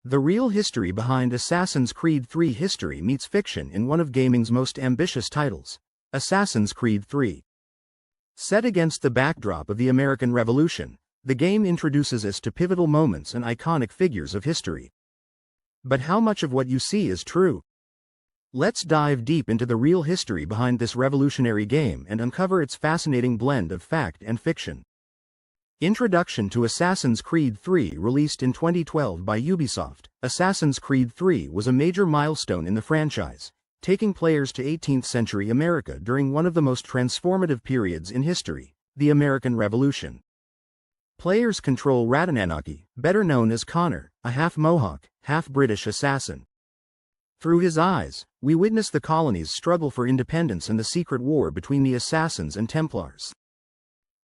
The real history behind Assassin's Creed 3. History meets fiction in one of gaming's most ambitious titles, Assassin's Creed 3. Set against the backdrop of the American Revolution, the game introduces us to pivotal moments and iconic figures of history. But how much of what you see is true? Let's dive deep into the real history behind this revolutionary game and uncover its fascinating blend of fact and fiction. Introduction to Assassin's Creed 3. Released in 2012 by Ubisoft, Assassin's Creed 3 was a major milestone in the franchise, taking players to 18th-century America during one of the most transformative periods in history, the American Revolution. Players control Radananaki, better known as Connor, a half-Mohawk, half-British assassin. Through his eyes, we witness the colony's struggle for independence and the secret war between the Assassins and Templars.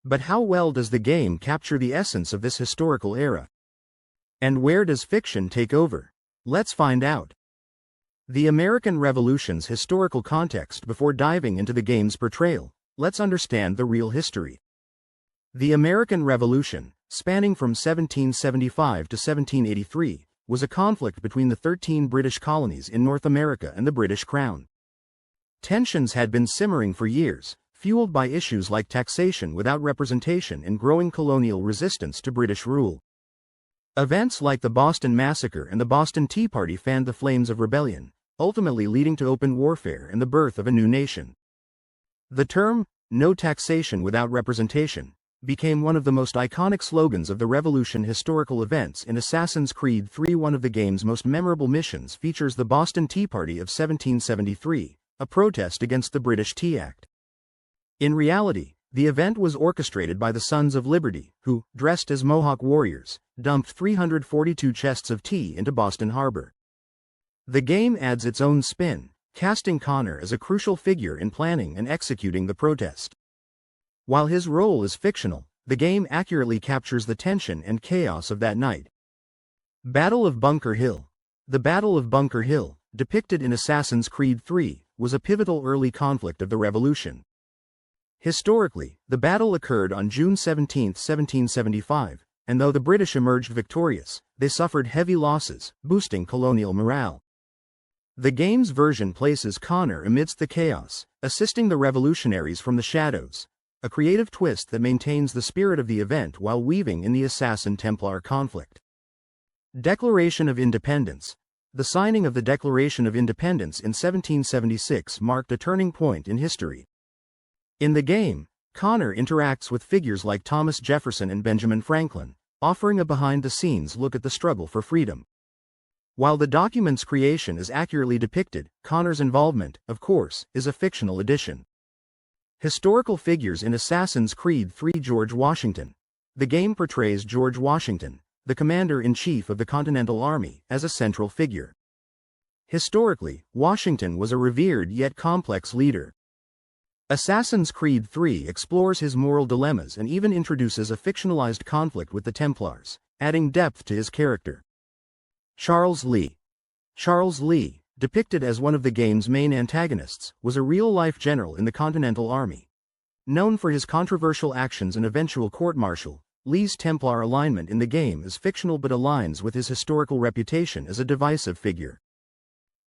But how well does the game capture the essence of this historical era? And where does fiction take over? Let's find out. The American Revolution's historical context. Before diving into the game's portrayal, let's understand the real history. The American Revolution, spanning from 1775 to 1783, was a conflict between the 13 British colonies in North America and the British Crown. Tensions had been simmering for years, fueled by issues like taxation without representation and growing colonial resistance to British rule. Events like the Boston Massacre and the Boston Tea Party fanned the flames of rebellion, ultimately leading to open warfare and the birth of a new nation. The term, "no taxation without representation," became one of the most iconic slogans of the Revolution. Historical events in Assassin's Creed 3. One of the game's most memorable missions features the Boston Tea Party of 1773, a protest against the British Tea Act. In reality, the event was orchestrated by the Sons of Liberty, who, dressed as Mohawk warriors, dumped 342 chests of tea into Boston Harbor. The game adds its own spin, casting Connor as a crucial figure in planning and executing the protest. While his role is fictional, the game accurately captures the tension and chaos of that night. Battle of Bunker Hill. The Battle of Bunker Hill, depicted in Assassin's Creed 3, was a pivotal early conflict of the Revolution. Historically, the battle occurred on June 17, 1775, and though the British emerged victorious, they suffered heavy losses, boosting colonial morale. The game's version places Connor amidst the chaos, assisting the revolutionaries from the shadows, a creative twist that maintains the spirit of the event while weaving in the Assassin-Templar conflict. Declaration of Independence. The signing of the Declaration of Independence in 1776 marked a turning point in history. In the game, Connor interacts with figures like Thomas Jefferson and Benjamin Franklin, offering a behind-the-scenes look at the struggle for freedom. While the document's creation is accurately depicted, Connor's involvement, of course, is a fictional addition. Historical figures in Assassin's Creed 3. George Washington. The game portrays George Washington, the commander-in-chief of the Continental Army, as a central figure. Historically, Washington was a revered yet complex leader. Assassin's Creed 3 explores his moral dilemmas and even introduces a fictionalized conflict with the Templars, adding depth to his character. Charles Lee. Charles Lee, depicted as one of the game's main antagonists, was a real-life general in the Continental Army. Known for his controversial actions and eventual court-martial, Lee's Templar alignment in the game is fictional but aligns with his historical reputation as a divisive figure.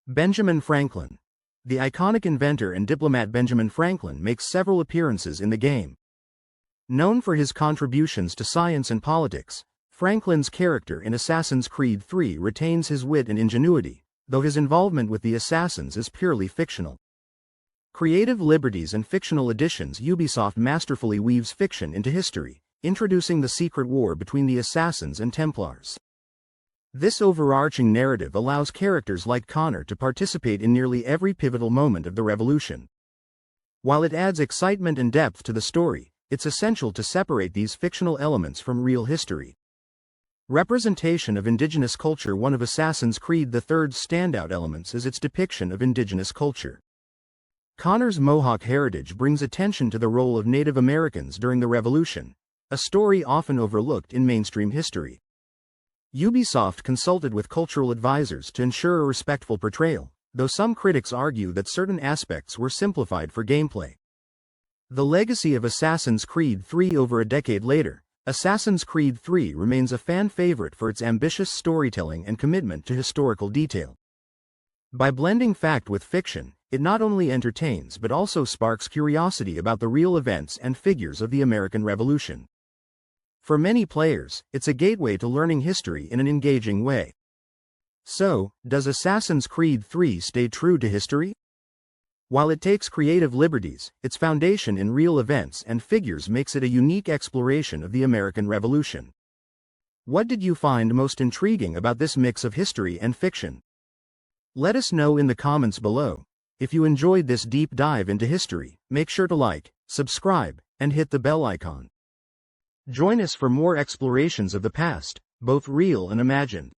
Benjamin Franklin. The iconic inventor and diplomat Benjamin Franklin makes several appearances in the game. Known for his contributions to science and politics, Franklin's character in Assassin's Creed 3 retains his wit and ingenuity, though his involvement with the Assassins is purely fictional. Creative liberties and fictional additions. Ubisoft masterfully weaves fiction into history, introducing the secret war between the Assassins and Templars. This overarching narrative allows characters like Connor to participate in nearly every pivotal moment of the Revolution. While it adds excitement and depth to the story, it's essential to separate these fictional elements from real history. Representation of Indigenous culture. One of Assassin's Creed III's standout elements is its depiction of Indigenous culture. Connor's Mohawk heritage brings attention to the role of Native Americans during the Revolution, a story often overlooked in mainstream history. Ubisoft consulted with cultural advisors to ensure a respectful portrayal, though some critics argue that certain aspects were simplified for gameplay. The legacy of Assassin's Creed 3. Over a decade later, Assassin's Creed 3 remains a fan favorite for its ambitious storytelling and commitment to historical detail. By blending fact with fiction, it not only entertains but also sparks curiosity about the real events and figures of the American Revolution. For many players, it's a gateway to learning history in an engaging way. So, does Assassin's Creed 3 stay true to history? While it takes creative liberties, its foundation in real events and figures makes it a unique exploration of the American Revolution. What did you find most intriguing about this mix of history and fiction? Let us know in the comments below. If you enjoyed this deep dive into history, make sure to like, subscribe, and hit the bell icon. Join us for more explorations of the past, both real and imagined.